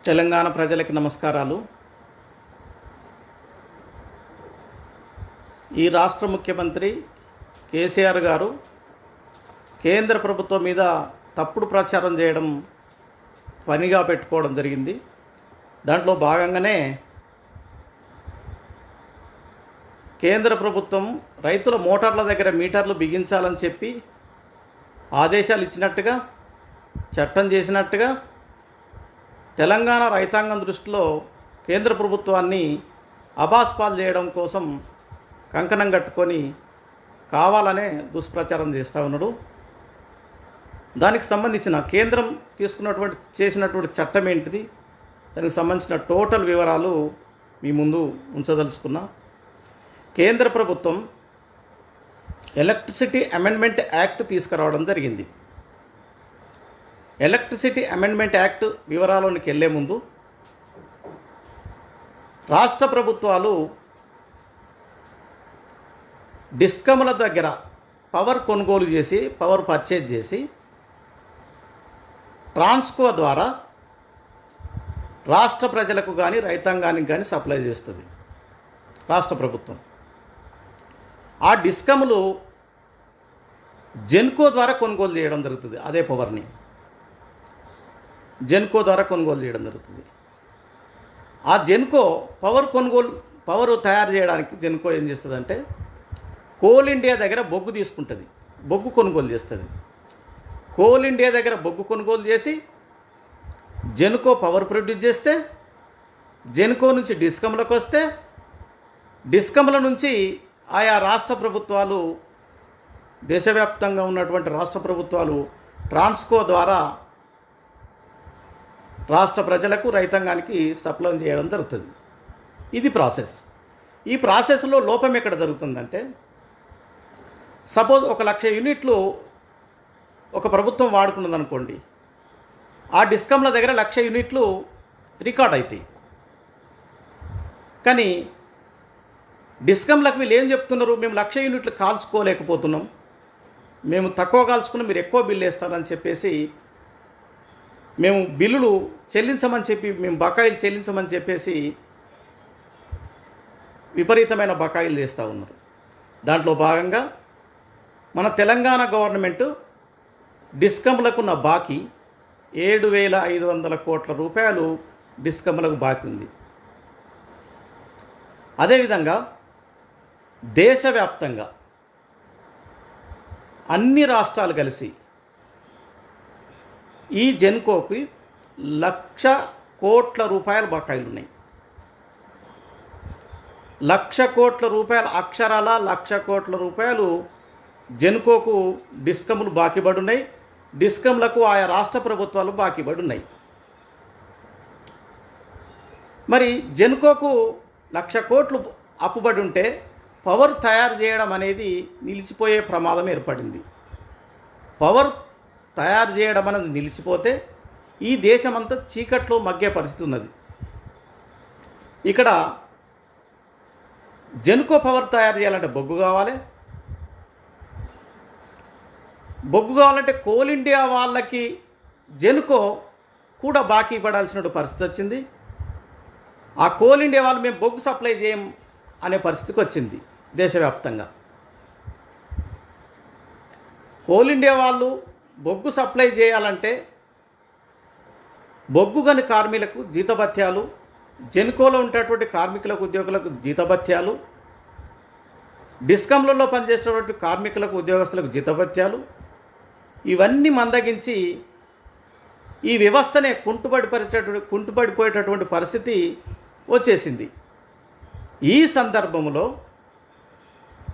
తెలంగాణ ప్రజలకి నమస్కారాలు. ఈ రాష్ట్ర ముఖ్యమంత్రి కేసీఆర్ గారు కేంద్ర ప్రభుత్వం మీద తప్పుడు ప్రచారం చేయడం పనిగా పెట్టుకోవడం జరిగింది. దాంట్లో భాగంగానే కేంద్ర ప్రభుత్వం రైతుల మోటార్ల దగ్గర మీటర్లు బిగించాలని చెప్పి ఆదేశాలు ఇచ్చినట్టుగా, చట్టం చేసినట్టుగా తెలంగాణ రైతాంగం దృష్టిలో కేంద్ర ప్రభుత్వాన్ని అబాస్పాలు చేయడం కోసం కంకణం కట్టుకొని కావాలనే దుష్ప్రచారం చేస్తూ ఉన్నాడు. దానికి సంబంధించిన కేంద్రం చేసినటువంటి చట్టం ఏంటిది, దానికి సంబంధించిన టోటల్ వివరాలు మీ ముందు ఉంచదలుచుకున్నా. కేంద్ర ప్రభుత్వం ఎలక్ట్రిసిటీ అమెండ్మెంట్ యాక్ట్ తీసుకురావడం జరిగింది. ఎలక్ట్రిసిటీ అమెండ్మెంట్ యాక్ట్ వివరాల్లోకి వెళ్ళే ముందు రాష్ట్ర ప్రభుత్వాలు డిస్కమ్ల దగ్గర పవర్ కొనుగోలు చేసి, పవర్ పర్చేజ్ చేసి ట్రాన్స్కో ద్వారా రాష్ట్ర ప్రజలకు కానీ రైతాంగానికి కానీ సప్లై చేస్తుంది రాష్ట్ర ప్రభుత్వం. ఆ డిస్కమ్లు జెన్కో ద్వారా కొనుగోలు చేయడం జరుగుతుంది. అదే పవర్ని జెన్కో ద్వారా కొనుగోలు చేయడం జరుగుతుంది. ఆ జెన్కో పవర్ తయారు చేయడానికి జెన్కో ఏం చేస్తుందంటే కోల్ ఇండియా దగ్గర బొగ్గు తీసుకుంటుంది, బొగ్గు కొనుగోలు చేస్తుంది. కోల్ ఇండియా దగ్గర బొగ్గు కొనుగోలు చేసి జెన్కో పవర్ ప్రొడ్యూస్ చేస్తే, జెన్కో నుంచి డిస్కమ్లకు వస్తే, డిస్కమ్ల నుంచి ఆయా రాష్ట్ర ప్రభుత్వాలు, దేశవ్యాప్తంగా ఉన్నటువంటి రాష్ట్ర ప్రభుత్వాలు ట్రాన్స్కో ద్వారా రాష్ట్ర ప్రజలకు, రైతాంగానికి సప్లై చేయడం జరుగుతుంది. ఇది ప్రాసెస్. ఈ ప్రాసెస్లో లోపం ఎక్కడ జరుగుతుందంటే, సపోజ్ 1,00,000 యూనిట్లు ఒక ప్రభుత్వం వాడుకున్నదనుకోండి, ఆ డిస్కమ్ల దగ్గర 1,00,000 యూనిట్లు రికార్డ్ అవుతాయి. కానీ డిస్కమ్లకు వీళ్ళు ఏం చెప్తున్నారు, మేము 1,00,000 యూనిట్లు కాల్చుకోలేకపోతున్నాం, మేము తక్కువ కాల్చుకుని మీరు ఎక్కువ బిల్లు వేస్తారని చెప్పేసి, మేము బిల్లులు చెల్లించమని చెప్పి, మేము బకాయిలు చెల్లించమని చెప్పేసి విపరీతమైన బకాయిలు చేస్తూ ఉన్నారు. దాంట్లో భాగంగా మన తెలంగాణ గవర్నమెంటు డిస్కమ్లకున్న బాకీ 7,500 కోట్ల రూపాయలు డిస్కమ్లకు బాకీ ఉంది. అదేవిధంగా దేశవ్యాప్తంగా అన్ని రాష్ట్రాలు కలిసి ఈ జెన్కోకి 1,00,000 కోట్ల రూపాయల బకాయిలు ఉన్నాయి. 1,00,000 కోట్ల రూపాయలు, అక్షరాల 1,00,000 కోట్ల రూపాయలు జెన్కోకు డిస్కమ్లు బాకీ పడున్నాయి. డిస్కమ్లకు ఆయా రాష్ట్ర ప్రభుత్వాలు బాకీ పడున్నాయి. మరి జెన్కోకు 1,00,000 కోట్లు అప్పుబడి ఉంటే పవర్ తయారు చేయడం అనేది నిలిచిపోయే ప్రమాదం ఏర్పడింది. పవర్ తయారు చేయడం అనేది నిలిచిపోతే ఈ దేశమంతా చీకట్లో మగ్గే పరిస్థితి ఉన్నది. ఇక్కడ జెన్కో పవర్ తయారు చేయాలంటే బొగ్గు కావాలి. బొగ్గు కావాలంటే కోల్ ఇండియా వాళ్ళకి జెన్కో కూడా బాకీ పడాల్సిన పరిస్థితి వచ్చింది. ఆ కోల్ ఇండియా వాళ్ళు మేము బొగ్గు సప్లై చేయం అనే పరిస్థితికి వచ్చింది దేశవ్యాప్తంగా. కోల్ ఇండియా వాళ్ళు బొగ్గు సప్లై చేయాలంటే బొగ్గు గని కార్మికులకు జీతభత్యాలు, జెన్కోలో ఉండేటువంటి కార్మికులకు, ఉద్యోగులకు జీతభత్యాలు, డిస్కమ్లలో పనిచేసేటువంటి కార్మికులకు, ఉద్యోగస్తులకు జీతభత్యాలు, ఇవన్నీ మందగించి ఈ వ్యవస్థనే కుంటుపడిపోయేటటువంటి పరిస్థితి వచ్చేసింది. ఈ సందర్భంలో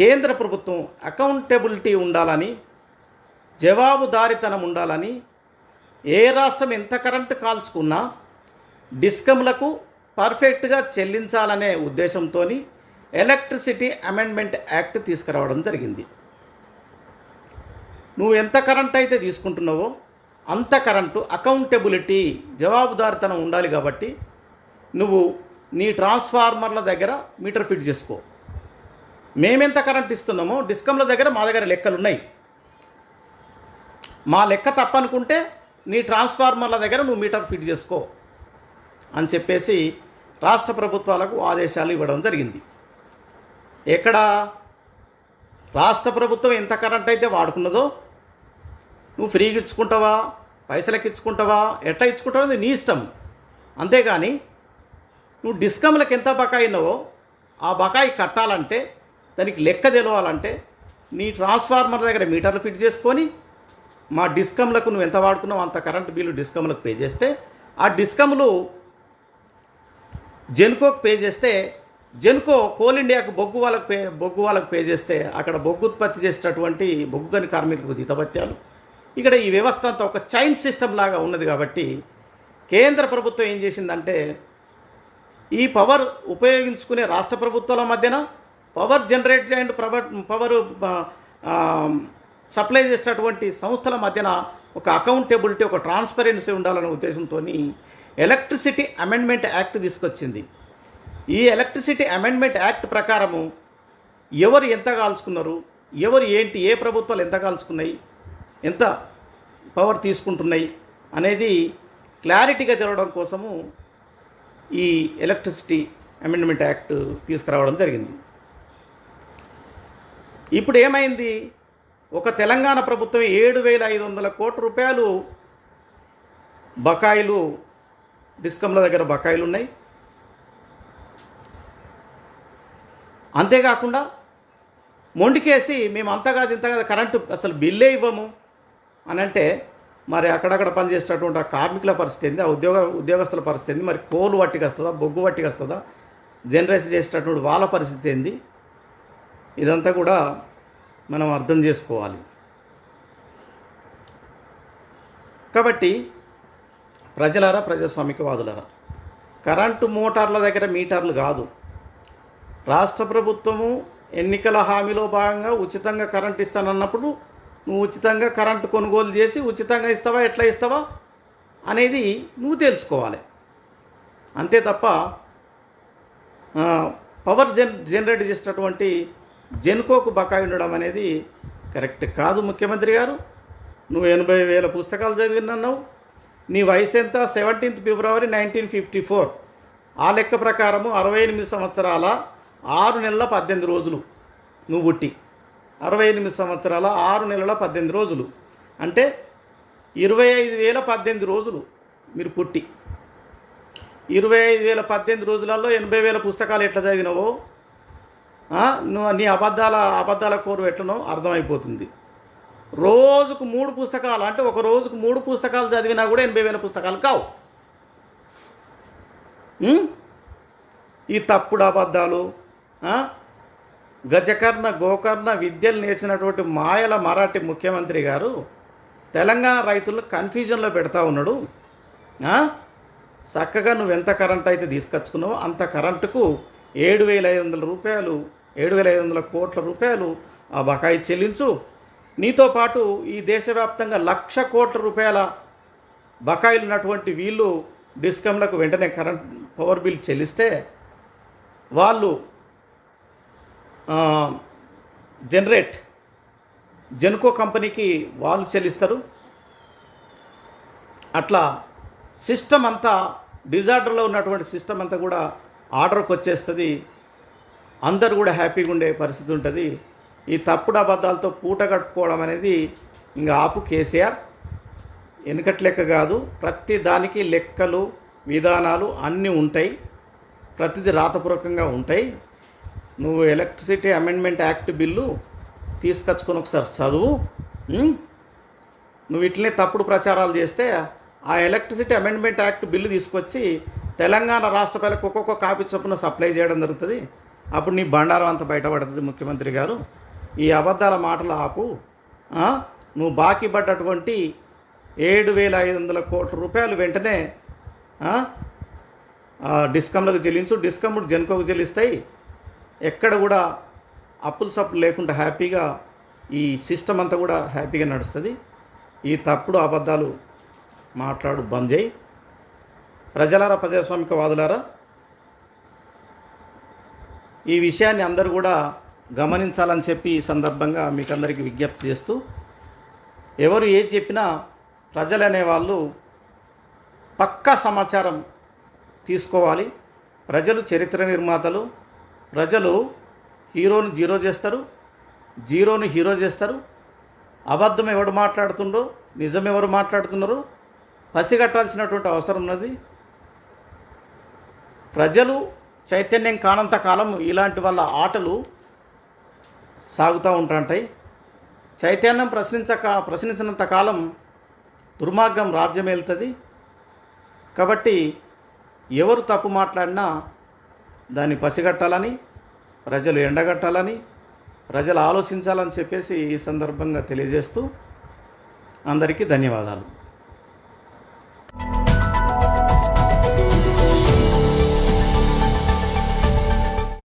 కేంద్ర ప్రభుత్వం అకౌంటబిలిటీ ఉండాలని, జవాబుదారీతనం ఉండాలని, ఏ రాష్ట్రం ఎంత కరెంటు కాల్చుకున్నా డిస్కమ్లకు పర్ఫెక్ట్గా చెల్లించాలనే ఉద్దేశంతో ఎలక్ట్రిసిటీ అమెండ్మెంట్ యాక్ట్ తీసుకురావడం జరిగింది. నువ్వు ఎంత కరెంట్ అయితే తీసుకుంటున్నావో అంత కరెంటు అకౌంటబిలిటీ, జవాబుదారీతనం ఉండాలి. కాబట్టి నువ్వు నీ ట్రాన్స్ఫార్మర్ల దగ్గర మీటర్ ఫిట్ చేసుకో. మేమెంత కరెంట్ ఇస్తున్నామో డిస్కమ్ల దగ్గర మా దగ్గర లెక్కలు ఉన్నాయి. మా లెక్క తప్పనుకుంటే నీ ట్రాన్స్ఫార్మర్ల దగ్గర నువ్వు మీటర్ ఫిట్ చేసుకో. అని చెప్పేసి రాష్ట్ర ప్రభుత్వాలకు ఆదేశాలు ఇవ్వడం జరిగింది. ఎక్కడ రాష్ట్ర ప్రభుత్వం ఎంత కరెంట్ అయితే వాడుకున్నదో నువ్వు ఫ్రీగా ఇచ్చుకుంటావా, పైసలకి ఇచ్చుకుంటావా, ఎట్లా ఇచ్చుకుంటావో అది నీ ఇష్టం. అంతేగాని నువ్వు డిస్కమ్లకు ఎంత బకాయి ఉన్నావో ఆ బకాయి కట్టాలంటే, దానికి లెక్క తెలవాలంటే నీ ట్రాన్స్ఫార్మర్ దగ్గర మీటర్లు ఫిట్ చేసుకొని మా డిస్కమ్లకు నువ్వు ఎంత వాడుకున్నావు అంత కరెంటు బిల్లు డిస్కమ్లకు పే చేస్తే, ఆ డిస్కమ్లు జెన్కోకు పే చేస్తే, జెన్కో కోల్ ఇండియాకు బొగ్గు వాళ్ళకు పే చేస్తే అక్కడ బొగ్గు ఉత్పత్తి చేసేటటువంటి బొగ్గు గని కార్మికులకు జీతభత్యాలు. ఇక్కడ ఈ వ్యవస్థ అంతా ఒక చైన్ సిస్టమ్ లాగా ఉన్నది. కాబట్టి కేంద్ర ప్రభుత్వం ఏం చేసిందంటే, ఈ పవర్ ఉపయోగించుకునే రాష్ట్ర ప్రభుత్వాల మధ్యన power generate and power supply చేసేటటువంటి సంస్థల మధ్యన ఒక అకౌంటబిలిటీ, ఒక ట్రాన్స్పరెన్సీ ఉండాలనే ఉద్దేశంతో ఎలక్ట్రిసిటీ అమెండ్మెంట్ యాక్ట్ తీసుకొచ్చింది. ఈ ఎలక్ట్రిసిటీ అమెండ్మెంట్ యాక్ట్ ప్రకారము ఎవరు ఎంత కాల్చుకున్నారు, ఎవరు ఏంటి, ఏ ప్రభుత్వాలు ఎంత కాల్చుకున్నాయి, ఎంత పవర్ తీసుకుంటున్నాయి అనేది క్లారిటీగా తెలవడం కోసము ఈ ఎలక్ట్రిసిటీ అమెండ్మెంట్ యాక్ట్ తీసుకురావడం జరిగింది. ఇప్పుడు ఏమైంది, ఒక తెలంగాణ ప్రభుత్వం 7,500 కోట్ల రూపాయలు బకాయిలు, డిస్కమ్ల దగ్గర బకాయిలు ఉన్నాయి. అంతేకాకుండా మొండికేసి మేము అంతగాది ఇంతగా కరెంటు అసలు బిల్లే ఇవ్వము అని అంటే, మరి అక్కడక్కడ పనిచేసేటటువంటి ఆ కార్మికుల పరిస్థితి ఏంది, ఆ ఉద్యోగస్తుల పరిస్థితి ఏంది, మరి కోలు వట్టికి వస్తుందా, బొగ్గు వట్టికి వస్తుందా, జనరేషన్ చేసేటటువంటి వాళ్ళ పరిస్థితి ఏంది, ఇదంతా కూడా మనం అర్థం చేసుకోవాలి. కాబట్టి ప్రజలారా, ప్రజాస్వామికవాదులారా, కరెంటు మోటార్ల దగ్గర మీటర్లు కాదు, రాష్ట్ర ప్రభుత్వము ఎన్నికల హామీలో భాగంగా ఉచితంగా కరెంట్ ఇస్తానన్నప్పుడు నువ్వు ఉచితంగా కరెంటు కొనుగోలు చేసి ఉచితంగా ఇస్తావా, ఎట్లా ఇస్తావా అనేది నువ్వు తెలుసుకోవాలి. అంతే తప్ప పవర్ జనరేట్ చేసేటటువంటి జెన్కోకు బకాయి ఉండడం అనేది కరెక్ట్ కాదు. ముఖ్యమంత్రి గారు, నువ్వు 80,000 పుస్తకాలు చదివినన్నావు. నీ వయసు ఎంత? 17 ఫిబ్రవరి 1954. ఆ లెక్క ప్రకారము 68 సంవత్సరాల 6 నెలల 18 రోజులు నువ్వు పుట్టి, 68 సంవత్సరాల 6 నెలల 18 రోజులు అంటే 25,018 రోజులు మీరు పుట్టి, 25,018 రోజులలో 80,000 పుస్తకాలు ఎట్లా చదివినావో నువ్వు నీ అబద్ధాల కోరు ఎట్లనో అర్థమైపోతుంది. రోజుకు 3 పుస్తకాలు అంటే ఒక రోజుకు 3 పుస్తకాలు చదివినా కూడా 80,000 పుస్తకాలు కావు. ఈ తప్పుడు అబద్ధాలు, గజకర్ణ గోకర్ణ విద్యలు నేర్చినటువంటి మాయల మరాఠీ ముఖ్యమంత్రి గారు తెలంగాణ రైతులను కన్ఫ్యూజన్లో పెడతా ఉన్నాడు. చక్కగా నువ్వు ఎంత కరెంట్ అయితే తీసుకొచ్చుకున్నావో అంత కరెంటుకు 7,500 రూపాయలు, 7,500 కోట్ల రూపాయలు ఆ బకాయి చెల్లించు. నీతో పాటు ఈ దేశవ్యాప్తంగా 1,00,000 కోట్ల రూపాయల బకాయిలు ఉన్నటువంటి వీళ్ళు డిస్కమ్లకు వెంటనే కరెంట్ పవర్ బిల్ చెల్లిస్తే వాళ్ళు జెన్కో కంపెనీకి వాళ్ళు చెల్లిస్తారు. అట్లా సిస్టమ్ అంతా డిజార్డర్లో ఉన్నటువంటి సిస్టమ్ అంతా కూడా ఆర్డర్కి వచ్చేస్తుంది. అందరూ కూడా హ్యాపీగా ఉండే పరిస్థితి ఉంటుంది. ఈ తప్పుడు అబద్ధాలతో పూట కట్టుకోవడం అనేది ఇంకా ఆపు కేసీఆర్. వెనుకటి లెక్క కాదు, ప్రతి దానికి లెక్కలు విధానాలు అన్నీ ఉంటాయి, ప్రతిదీ రాతపూర్వకంగా ఉంటాయి. నువ్వు ఎలక్ట్రిసిటీ అమెండ్మెంట్ యాక్ట్ బిల్లు తీసుకొచ్చుకొని ఒకసారి చదువు. నువ్వు ఇట్లనే తప్పుడు ప్రచారాలు చేస్తే ఆ ఎలక్ట్రిసిటీ అమెండ్మెంట్ యాక్ట్ బిల్లు తీసుకొచ్చి తెలంగాణ రాష్ట్ర ప్రజలకు ఒక్కొక్క కాపీ చొప్పున సప్లై చేయడం జరుగుతుంది. అప్పుడు నీ బండారం అంతా బయటపడుతుంది. ముఖ్యమంత్రి గారు, ఈ అబద్ధాల మాటలు ఆపు. నువ్వు బాకీ పడ్డటువంటి 7,500 కోట్ల రూపాయలు వెంటనే డిస్కమ్లకు చెల్లించు. డిస్కమ్లు జెన్కోకు చెల్లిస్తాయి. ఎక్కడ కూడా అప్పులు సప్పులు లేకుండా హ్యాపీగా ఈ సిస్టమ్ అంతా కూడా హ్యాపీగా నడుస్తుంది. ఈ తప్పుడు అబద్ధాలు మాట్లాడు బంద్ చేయి. ప్రజలారా, ప్రజాస్వామికవాదులారా, ఈ విషయాన్ని అందరూ కూడా గమనించాలని చెప్పి ఈ సందర్భంగా మీకు అందరికీ విజ్ఞప్తి చేస్తూ, ఎవరు ఏది చెప్పినా ప్రజలు అనేవాళ్ళు పక్కా సమాచారం తీసుకోవాలి. ప్రజలు చరిత్ర నిర్మాతలు. ప్రజలు హీరోని జీరో చేస్తారు, జీరోని హీరో చేస్తారు. అబద్ధం ఎవడు మాట్లాడుతుండో నిజం ఎవరు మాట్లాడుతున్నారో పసిగట్టాల్సినటువంటి అవసరం ఉన్నది. ప్రజలు చైతన్యం కానంత కాలం ఇలాంటి వాళ్ళ ఆటలు సాగుతూ ఉంటాయి. చైతన్యం ప్రశ్నించినంత కాలం దుర్మార్గం రాజ్యం వెళ్తుంది. కాబట్టి ఎవరు తప్పు మాట్లాడినా దాన్ని పసిగట్టాలని, ప్రజలు ఎండగట్టాలని, ప్రజలు ఆలోచించాలని చెప్పేసి ఈ సందర్భంగా తెలియజేస్తూ అందరికీ ధన్యవాదాలు.